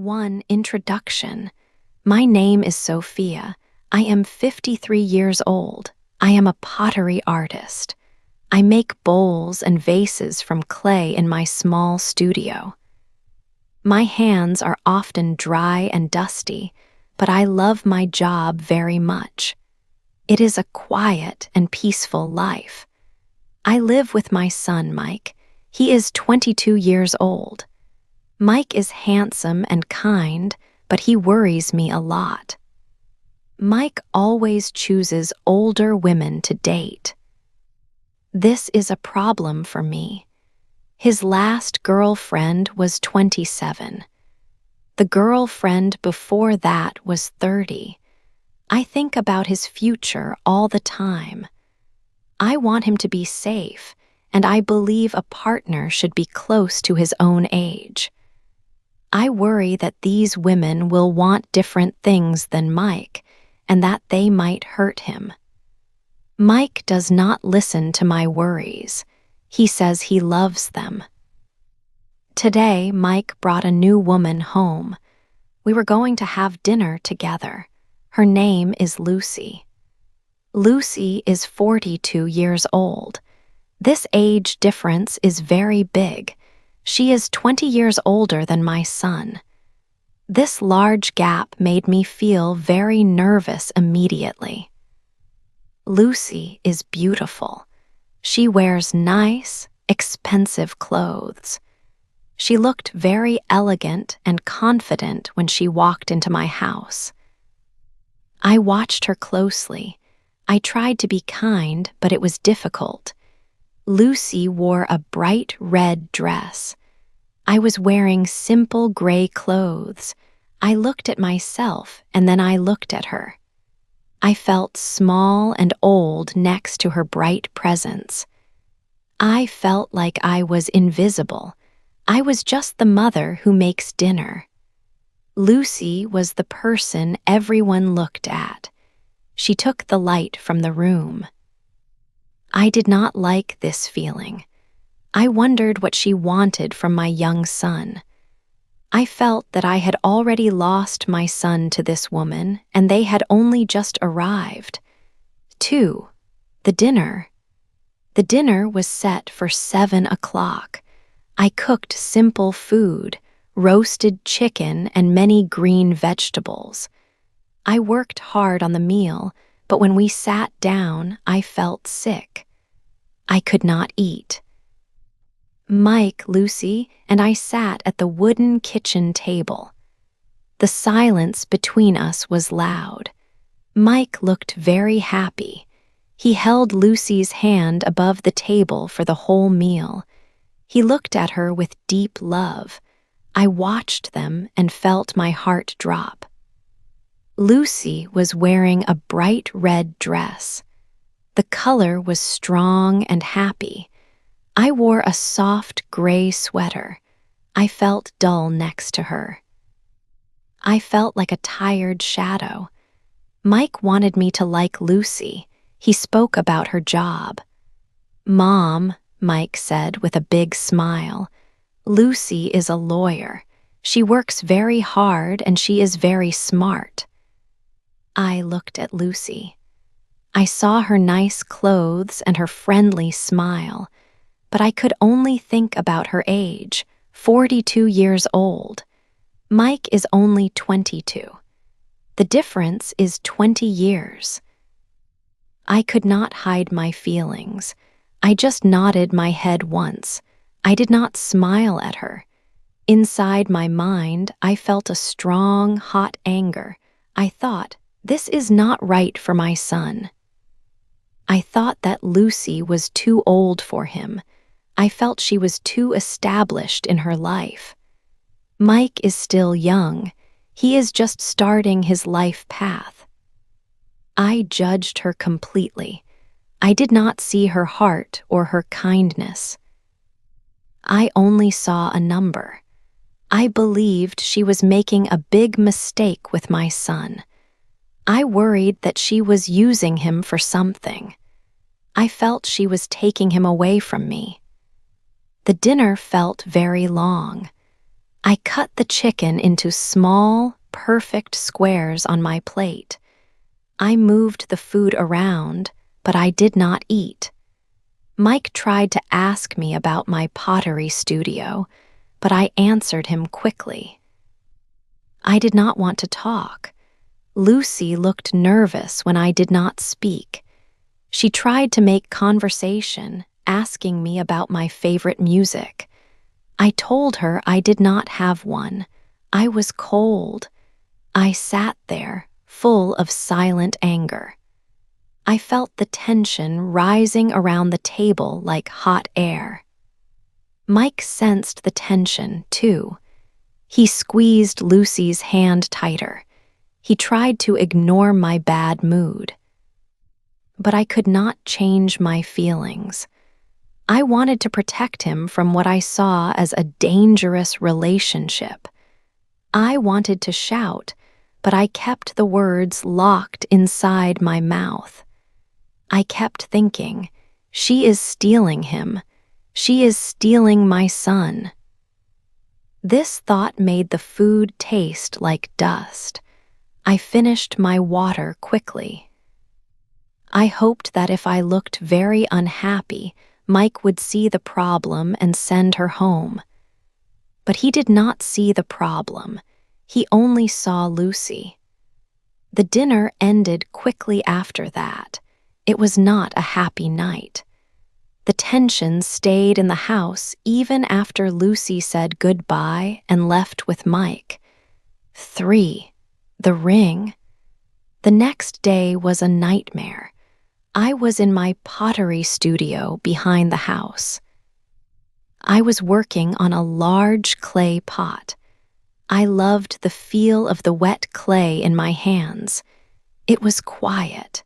1 Introduction. My name is Sophia. I am 53 years old. I am a pottery artist. I make bowls and vases from clay in my small studio. My hands are often dry and dusty, but I love my job very much. It is a quiet and peaceful life. I live with my son, Mike. He is 22 years old. Mike is handsome and kind, but he worries me a lot. Mike always chooses older women to date. This is a problem for me. His last girlfriend was 27. The girlfriend before that was 30. I think about his future all the time. I want him to be safe, and I believe a partner should be close to his own age. I worry that these women will want different things than Mike, and that they might hurt him. Mike does not listen to my worries. He says he loves them. Today, Mike brought a new woman home. We were going to have dinner together. Her name is Lucy. Lucy is 42 years old. This age difference is very big. She is 20 years older than my son. This large gap made me feel very nervous immediately. Lucy is beautiful. She wears nice, expensive clothes. She looked very elegant and confident when she walked into my house. I watched her closely. I tried to be kind, but it was difficult. Lucy wore a bright red dress. I was wearing simple gray clothes. I looked at myself, and then I looked at her. I felt small and old next to her bright presence. I felt like I was invisible. I was just the mother who makes dinner. Lucy was the person everyone looked at. She took the light from the room. I did not like this feeling. I wondered what she wanted from my young son. I felt that I had already lost my son to this woman, and they had only just arrived. 2. The dinner. The dinner was set for 7 o'clock. I cooked simple food, roasted chicken, and many green vegetables. I worked hard on the meal, but when we sat down, I felt sick. I could not eat. Mike, Lucy, and I sat at the wooden kitchen table. The silence between us was loud. Mike looked very happy. He held Lucy's hand above the table for the whole meal. He looked at her with deep love. I watched them and felt my heart drop. Lucy was wearing a bright red dress. The color was strong and happy. I wore a soft gray sweater. I felt dull next to her. I felt like a tired shadow. Mike wanted me to like Lucy. He spoke about her job. "Mom," Mike said with a big smile, "Lucy is a lawyer. She works very hard and she is very smart." I looked at Lucy. I saw her nice clothes and her friendly smile, but I could only think about her age, 42 years old. Mike is only 22. The difference is 20 years. I could not hide my feelings. I just nodded my head once. I did not smile at her. Inside my mind, I felt a strong, hot anger. I thought, this is not right for my son. I thought that Lucy was too old for him. I felt she was too established in her life. Mike is still young. He is just starting his life path. I judged her completely. I did not see her heart or her kindness. I only saw a number. I believed she was making a big mistake with my son. I worried that she was using him for something. I felt she was taking him away from me. The dinner felt very long. I cut the chicken into small, perfect squares on my plate. I moved the food around, but I did not eat. Mike tried to ask me about my pottery studio, but I answered him quickly. I did not want to talk. Lucy looked nervous when I did not speak. She tried to make conversation, asking me about my favorite music. I told her I did not have one. I was cold. I sat there, full of silent anger. I felt the tension rising around the table like hot air. Mike sensed the tension, too. He squeezed Lucy's hand tighter. He tried to ignore my bad mood. But I could not change my feelings. I wanted to protect him from what I saw as a dangerous relationship. I wanted to shout, but I kept the words locked inside my mouth. I kept thinking, she is stealing him. She is stealing my son. This thought made the food taste like dust. I finished my water quickly. I hoped that if I looked very unhappy, Mike would see the problem and send her home. But he did not see the problem. He only saw Lucy. The dinner ended quickly after that. It was not a happy night. The tension stayed in the house even after Lucy said goodbye and left with Mike. 3. The ring. The next day was a nightmare. I was in my pottery studio behind the house. I was working on a large clay pot. I loved the feel of the wet clay in my hands. It was quiet.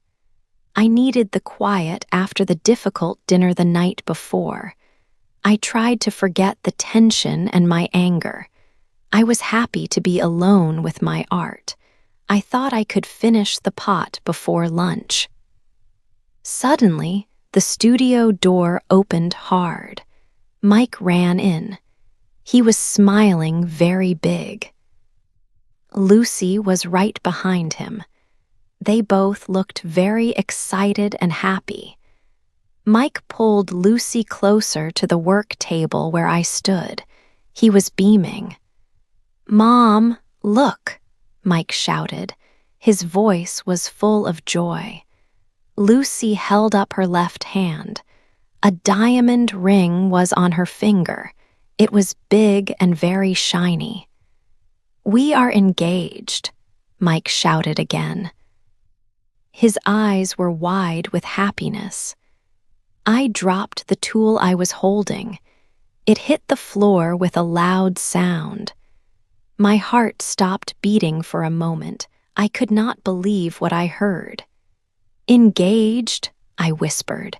I needed the quiet after the difficult dinner the night before. I tried to forget the tension and my anger. I was happy to be alone with my art. I thought I could finish the pot before lunch. Suddenly, the studio door opened hard. Mike ran in. He was smiling very big. Lucy was right behind him. They both looked very excited and happy. Mike pulled Lucy closer to the work table where I stood. He was beaming. "Mom, look," Mike shouted. His voice was full of joy. Lucy held up her left hand. A diamond ring was on her finger. It was big and very shiny. "We are engaged," Mike shouted again. His eyes were wide with happiness. I dropped the tool I was holding. It hit the floor with a loud sound. My heart stopped beating for a moment. I could not believe what I heard. "Engaged?" I whispered.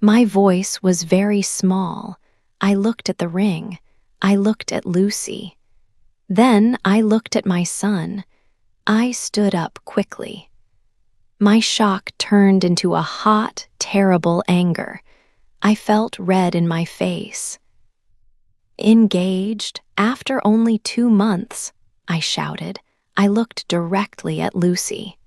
My voice was very small. I looked at the ring. I looked at Lucy. Then I looked at my son. I stood up quickly. My shock turned into a hot, terrible anger. I felt red in my face. "Engaged? After only 2 months?" I shouted. I looked directly at Lucy.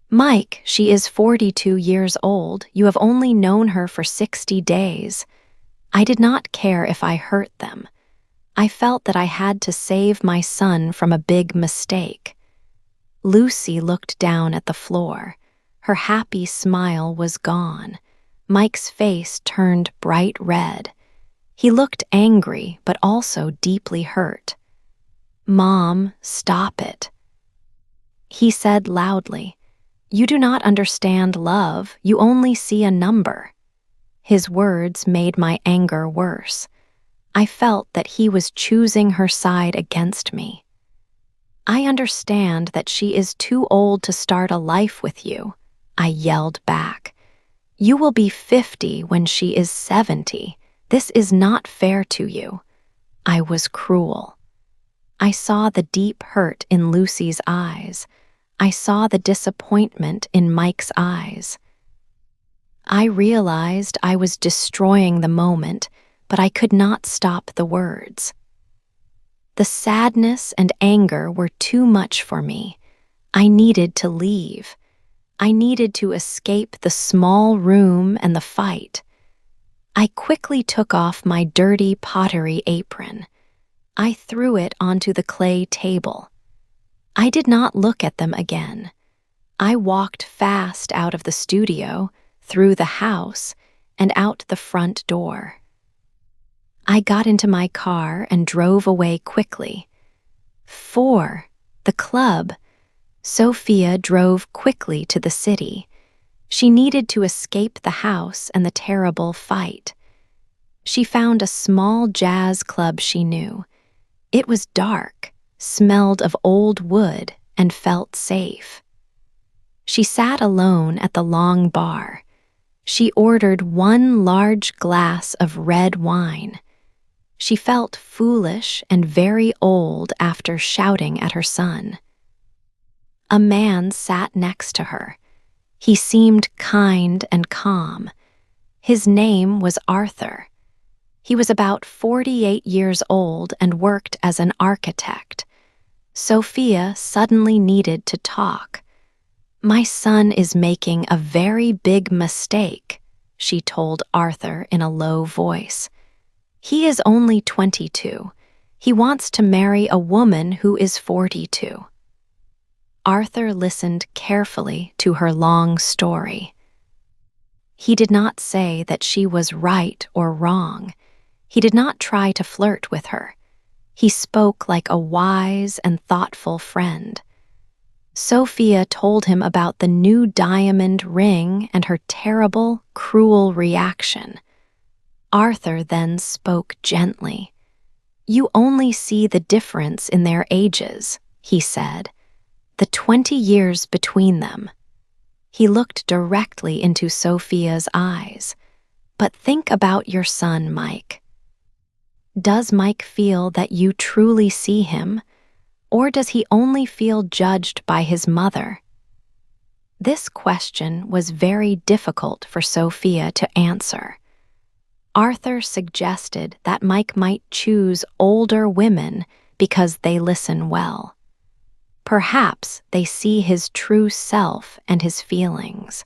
"Mike, she is 42 years old. You have only known her for 60 days. I did not care if I hurt them. I felt that I had to save my son from a big mistake." Lucy looked down at the floor. Her happy smile was gone. Mike's face turned bright red. He looked angry, but also deeply hurt. "Mom, stop it," he said loudly. "You do not understand love. You only see a number." His words made my anger worse. I felt that he was choosing her side against me. "I understand that she is too old to start a life with you," I yelled back. "You will be 50 when she is 70. This is not fair to you." I was cruel. I saw the deep hurt in Lucy's eyes. I saw the disappointment in Mike's eyes. I realized I was destroying the moment, but I could not stop the words. The sadness and anger were too much for me. I needed to leave. I needed to escape the small room and the fight. I quickly took off my dirty pottery apron. I threw it onto the clay table. I did not look at them again. I walked fast out of the studio, through the house, and out the front door. I got into my car and drove away quickly. The club. Sophia drove quickly to the city. She needed to escape the house and the terrible fight. She found a small jazz club she knew. It was dark, smelled of old wood, and felt safe. She sat alone at the long bar. She ordered one large glass of red wine. She felt foolish and very old after shouting at her son. A man sat next to her. He seemed kind and calm. His name was Arthur. He was about 48 years old and worked as an architect. Sophia suddenly needed to talk. "My son is making a very big mistake," she told Arthur in a low voice. "He is only 22. He wants to marry a woman who is 42. Arthur listened carefully to her long story. He did not say that she was right or wrong. He did not try to flirt with her. He spoke like a wise and thoughtful friend. Sophia told him about the new diamond ring and her terrible, cruel reaction. Arthur then spoke gently. "You only see the difference in their ages," he said. "The 20 years between them." He looked directly into Sophia's eyes. "But think about your son, Mike. Does Mike feel that you truly see him, or does he only feel judged by his mother?" This question was very difficult for Sophia to answer. Arthur suggested that Mike might choose older women because they listen well. Perhaps they see his true self and his feelings.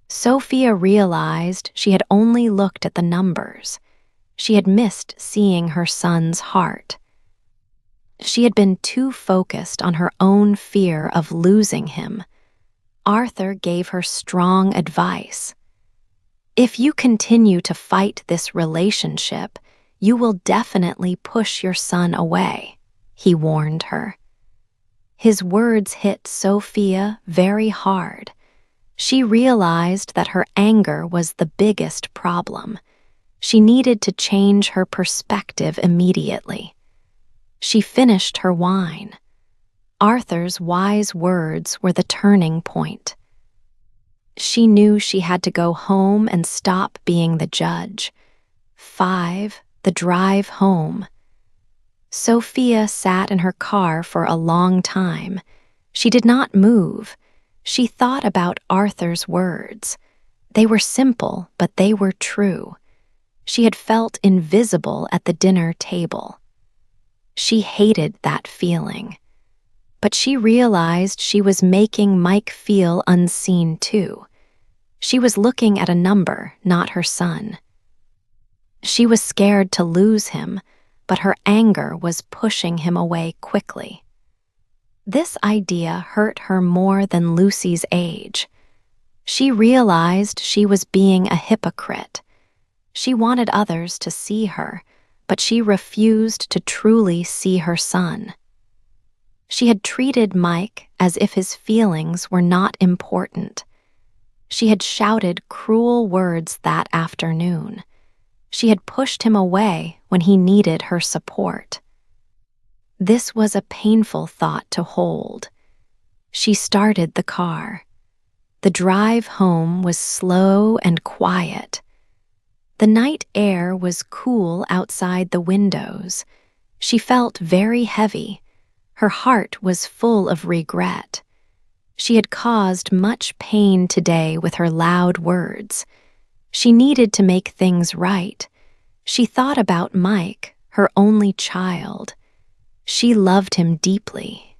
Sophia realized she had only looked at the numbers. She had missed seeing her son's heart. She had been too focused on her own fear of losing him. Arthur gave her strong advice. "If you continue to fight this relationship, you will definitely push your son away," he warned her. His words hit Sophia very hard. She realized that her anger was the biggest problem. She needed to change her perspective immediately. She finished her wine. Arthur's wise words were the turning point. She knew she had to go home and stop being the judge. The drive home. Sophia sat in her car for a long time. She did not move. She thought about Arthur's words. They were simple, but they were true. She had felt invisible at the dinner table. She hated that feeling. But she realized she was making Mike feel unseen too. She was looking at a number, not her son. She was scared to lose him, but her anger was pushing him away quickly. This idea hurt her more than Lucy's age. She realized she was being a hypocrite. She wanted others to see her, but she refused to truly see her son. She had treated Mike as if his feelings were not important. She had shouted cruel words that afternoon. She had pushed him away when he needed her support. This was a painful thought to hold. She started the car. The drive home was slow and quiet. The night air was cool outside the windows. She felt very heavy. Her heart was full of regret. She had caused much pain today with her loud words. She needed to make things right. She thought about Mike, her only child. She loved him deeply.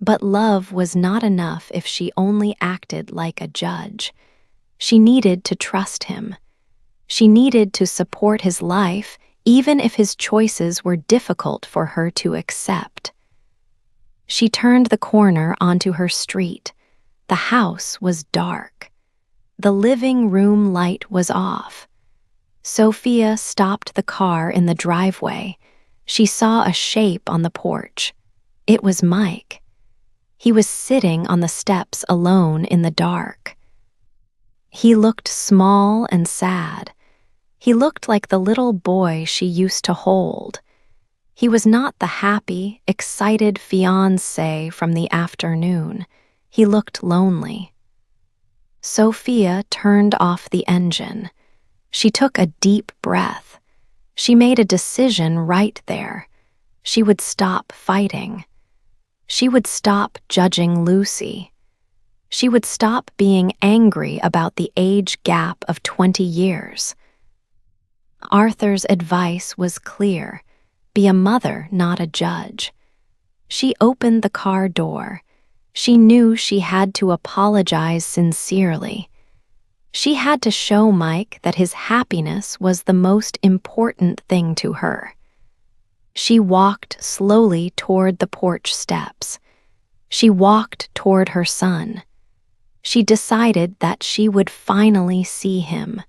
But love was not enough if she only acted like a judge. She needed to trust him. She needed to support his life, even if his choices were difficult for her to accept. She turned the corner onto her street. The house was dark. The living room light was off. Sophia stopped the car in the driveway. She saw a shape on the porch. It was Mike. He was sitting on the steps alone in the dark. He looked small and sad. He looked like the little boy she used to hold. He was not the happy, excited fiancé from the afternoon. He looked lonely. Sophia turned off the engine. She took a deep breath. She made a decision right there. She would stop fighting. She would stop judging Lucy. She would stop being angry about the age gap of 20 years. Arthur's advice was clear. Be a mother, not a judge. She opened the car door. She knew she had to apologize sincerely. She had to show Mike that his happiness was the most important thing to her. She walked slowly toward the porch steps. She walked toward her son. She decided that she would finally see him.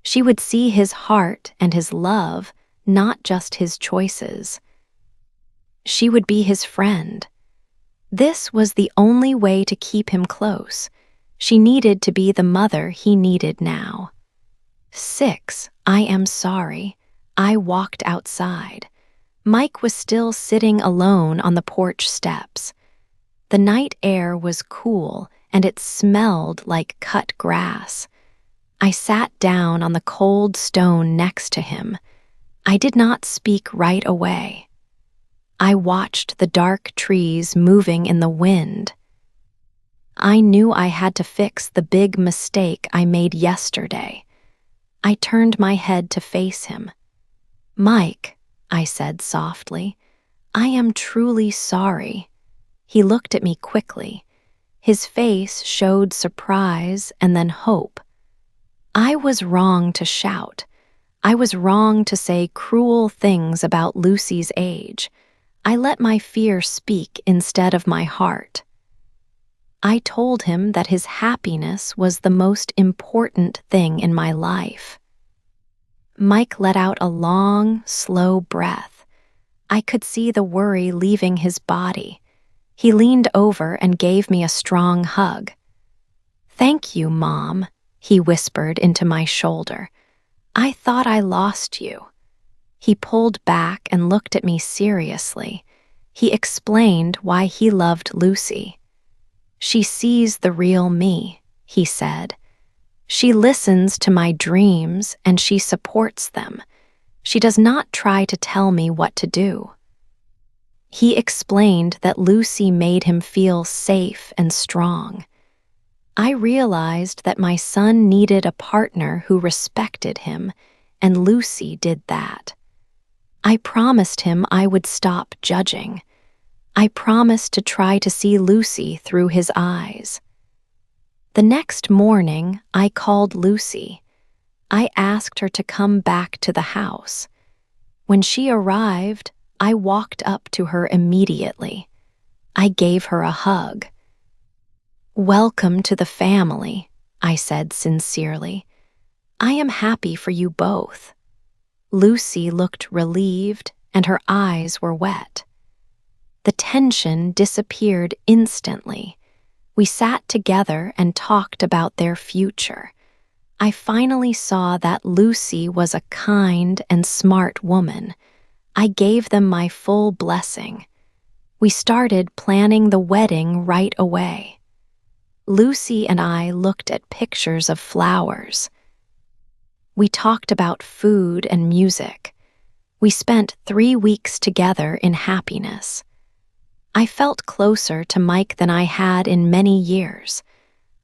She would see his heart and his love, not just his choices. She would be his friend. This was the only way to keep him close. She needed to be the mother he needed now. 6. I am sorry. I walked outside. Mike was still sitting alone on the porch steps. The night air was cool, and it smelled like cut grass. I sat down on the cold stone next to him. I did not speak right away. I watched the dark trees moving in the wind. I knew I had to fix the big mistake I made yesterday. I turned my head to face him. Mike, I said softly, I am truly sorry. He looked at me quickly. His face showed surprise and then hope. I was wrong to shout. I was wrong to say cruel things about Lucy's age. I let my fear speak instead of my heart. I told him that his happiness was the most important thing in my life. Mike let out a long, slow breath. I could see the worry leaving his body. He leaned over and gave me a strong hug. Thank you, Mom, he whispered into my shoulder. I thought I lost you. He pulled back and looked at me seriously. He explained why he loved Lucy. She sees the real me, he said. She listens to my dreams and she supports them. She does not try to tell me what to do. He explained that Lucy made him feel safe and strong. I realized that my son needed a partner who respected him, and Lucy did that. I promised him I would stop judging. I promised to try to see Lucy through his eyes. The next morning, I called Lucy. I asked her to come back to the house. When she arrived, I walked up to her immediately. I gave her a hug. Welcome to the family, I said sincerely. I am happy for you both. Lucy looked relieved and her eyes were wet. The tension disappeared instantly. We sat together and talked about their future. I finally saw that Lucy was a kind and smart woman. I gave them my full blessing. We started planning the wedding right away. Lucy and I looked at pictures of flowers. We talked about food and music. We spent 3 weeks together in happiness. I felt closer to Mike than I had in many years.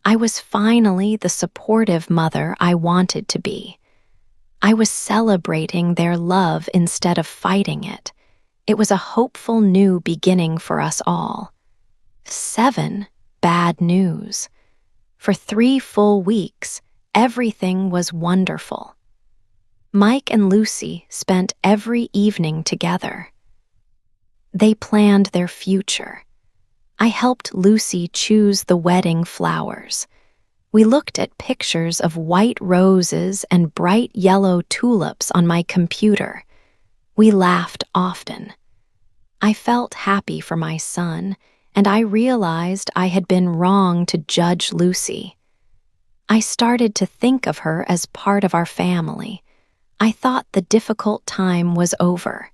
I was finally the supportive mother I wanted to be. I was celebrating their love instead of fighting it. It was a hopeful new beginning for us all. 7 bad news. For 3 full weeks, everything was wonderful. Mike and Lucy spent every evening together. They planned their future. I helped Lucy choose the wedding flowers. We looked at pictures of white roses and bright yellow tulips on my computer. We laughed often. I felt happy for my son, and I realized I had been wrong to judge Lucy. I started to think of her as part of our family. I thought the difficult time was over.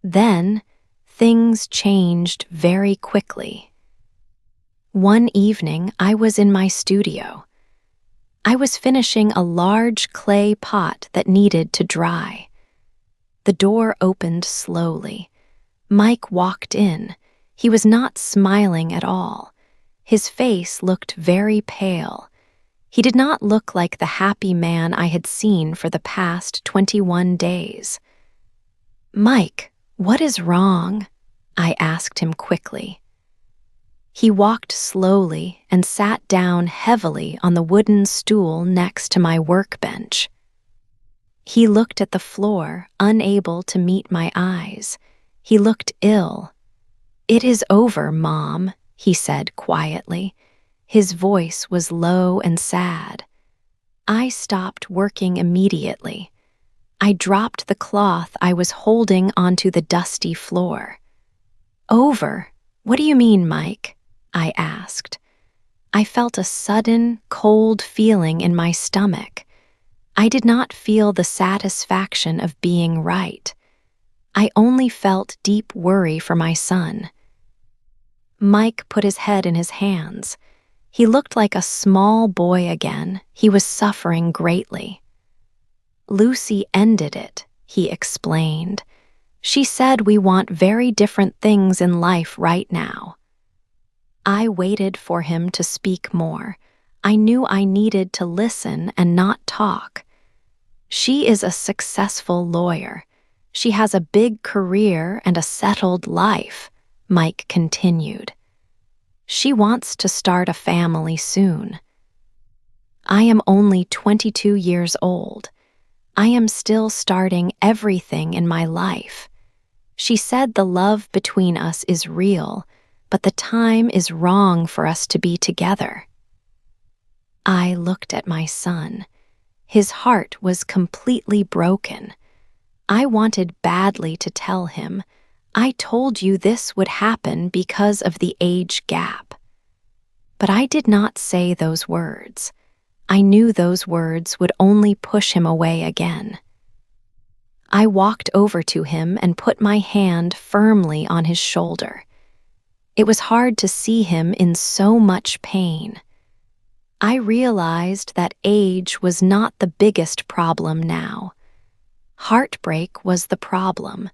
Then, things changed very quickly. One evening, I was in my studio. I was finishing a large clay pot that needed to dry. The door opened slowly. Mike walked in. He was not smiling at all. His face looked very pale. He did not look like the happy man I had seen for the past 21 days. "Mike, what is wrong?" I asked him quickly. He walked slowly and sat down heavily on the wooden stool next to my workbench. He looked at the floor, unable to meet my eyes. He looked ill. "It is over, Mom," he said quietly. His voice was low and sad. I stopped working immediately. I dropped the cloth I was holding onto the dusty floor. "Over? What do you mean, Mike?" I asked. I felt a sudden, cold feeling in my stomach. I did not feel the satisfaction of being right. I only felt deep worry for my son. Mike put his head in his hands. He looked like a small boy again. He was suffering greatly. "Lucy ended it," he explained. "She said we want very different things in life right now." I waited for him to speak more. I knew I needed to listen and not talk. "She is a successful lawyer. She has a big career and a settled life," Mike continued. "She wants to start a family soon. I am only 22 years old. I am still starting everything in my life. She said the love between us is real, but the time is wrong for us to be together." I looked at my son. His heart was completely broken. I wanted badly to tell him, "I told you this would happen because of the age gap." But I did not say those words. I knew those words would only push him away again. I walked over to him and put my hand firmly on his shoulder. It was hard to see him in so much pain. I realized that age was not the biggest problem now. Heartbreak was the problem.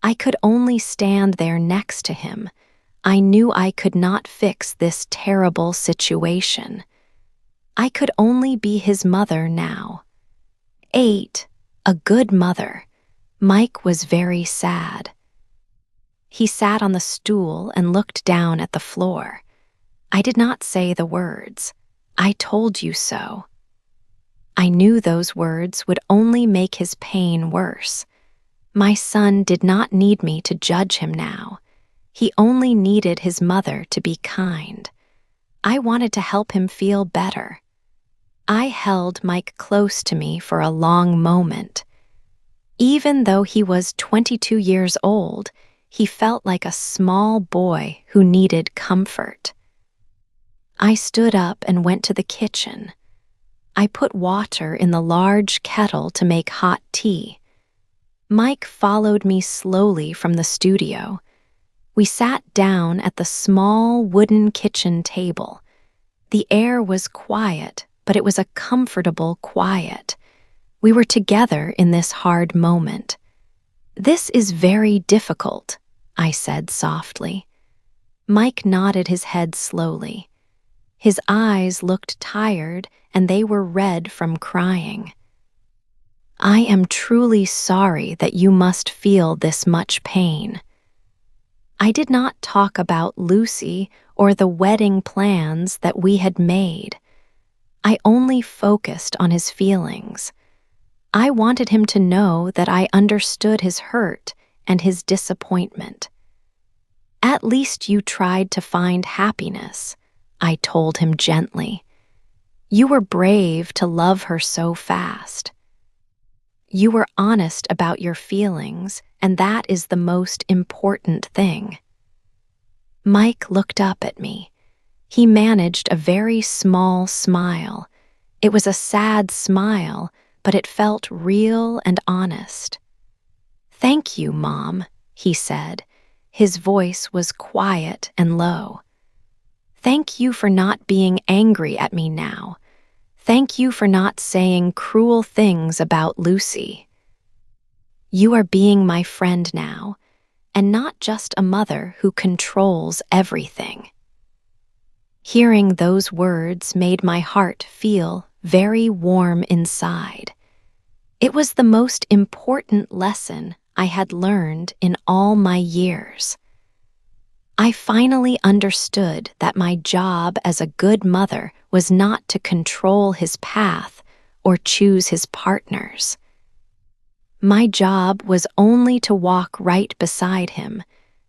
I could only stand there next to him. I knew I could not fix this terrible situation. I could only be his mother now. 8, a good mother. Mike was very sad. He sat on the stool and looked down at the floor. I did not say the words, "I told you so." I knew those words would only make his pain worse. My son did not need me to judge him now. He only needed his mother to be kind. I wanted to help him feel better. I held Mike close to me for a long moment. Even though he was 22 years old, he felt like a small boy who needed comfort. I stood up and went to the kitchen. I put water in the large kettle to make hot tea. Mike followed me slowly from the studio. We sat down at the small wooden kitchen table. The air was quiet, but it was a comfortable quiet. We were together in this hard moment. "This is very difficult," I said softly. Mike nodded his head slowly. His eyes looked tired and they were red from crying. I am truly sorry that you must feel this much pain. I did not talk about Lucy or the wedding plans that we had made. I only focused on his feelings. I wanted him to know that I understood his hurt and his disappointment. At least you tried to find happiness, I told him gently. You were brave to love her so fast. You were honest about your feelings, and that is the most important thing. Mike looked up at me. He managed a very small smile. It was a sad smile, but it felt real and honest. "Thank you, Mom," he said. His voice was quiet and low. "Thank you for not being angry at me now. Thank you for not saying cruel things about Lucy. You are being my friend now, and not just a mother who controls everything." Hearing those words made my heart feel very warm inside. It was the most important lesson I had learned in all my years. I finally understood that my job as a good mother was not to control his path or choose his partners. My job was only to walk right beside him,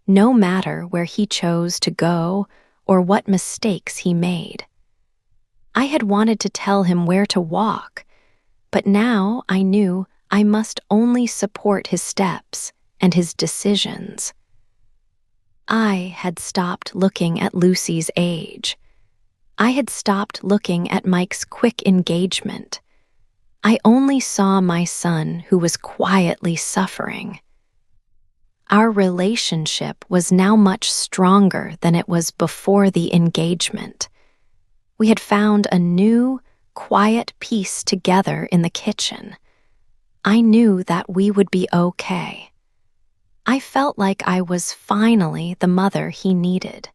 no matter where he chose to go or what mistakes he made. I had wanted to tell him where to walk, but now I knew I must only support his steps and his decisions. I had stopped looking at Lucy's age. I had stopped looking at Mike's quick engagement. I only saw my son who was quietly suffering. Our relationship was now much stronger than it was before the engagement. We had found a new, quiet peace together in the kitchen. I knew that we would be okay. I felt like I was finally the mother he needed.